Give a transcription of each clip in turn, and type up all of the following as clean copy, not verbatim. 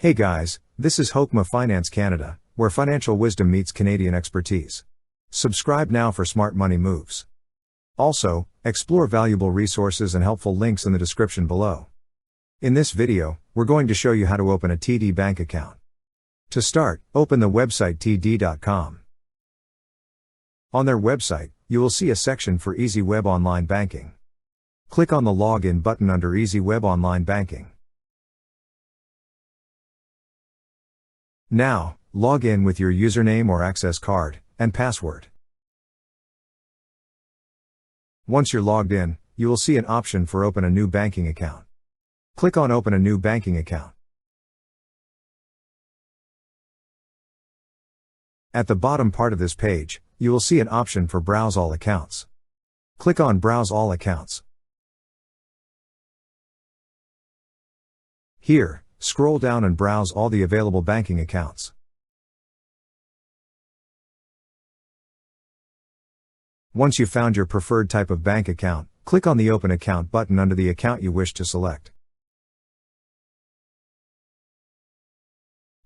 Hey guys, this is Hokma Finance Canada, where financial wisdom meets Canadian expertise. Subscribe now for smart money moves. Also, explore valuable resources and helpful links in the description below. In this video, we're going to show you how to open a TD bank account. To start, open the website td.com. On their website, you will see a section for Easy Web Online Banking. Click on the Login button under Easy Web Online Banking. Now, log in with your username or access card and password. Once you're logged in, you will see an option for Open a new banking account. Click on Open a new banking account. At the bottom part of this page, you will see an option for Browse all accounts. Click on Browse all accounts. Here, scroll down and browse all the available banking accounts. Once you've found your preferred type of bank account, click on the Open Account button under the account you wish to select.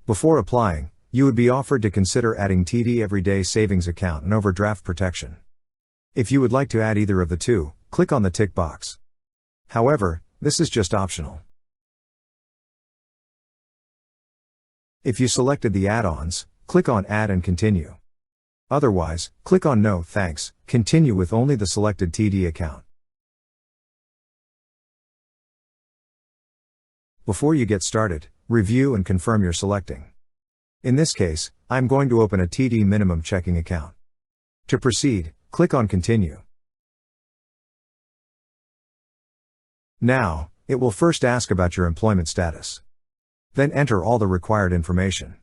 Before applying, you would be offered to consider adding TD Everyday Savings Account and overdraft protection. If you would like to add either of the two, click on the tick box. However, this is just optional. If you selected the add-ons, click on Add and Continue. Otherwise, click on No Thanks, Continue with only the selected TD account. Before you get started, review and confirm your selecting. In this case, I'm going to open a TD minimum checking account. To proceed, click on Continue. Now, it will first ask about your employment status. Then enter all the required information.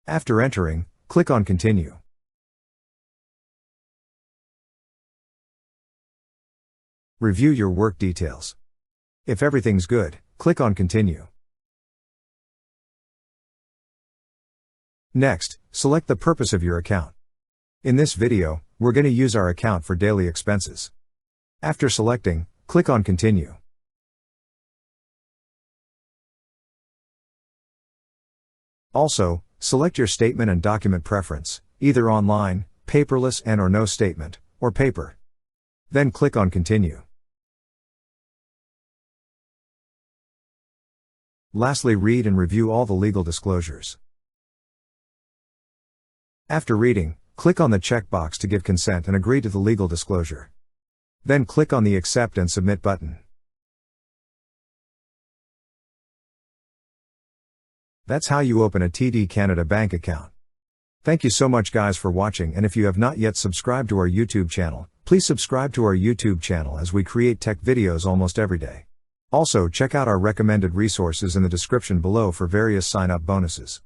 After entering, click on Continue. Review your work details. If everything's good, click on Continue. Next, select the purpose of your account. In this video, we're going to use our account for daily expenses. After selecting, click on Continue. Also, select your statement and document preference, either online, paperless and/or no statement, or paper. Then click on Continue. Lastly, read and review all the legal disclosures. After reading, click on the checkbox to give consent and agree to the legal disclosure. Then click on the Accept and Submit button. That's how you open a TD Canada bank account. Thank you so much guys for watching, and if you have not yet subscribed to our YouTube channel, please subscribe to our YouTube channel as we create tech videos almost every day. Also check out our recommended resources in the description below for various sign-up bonuses.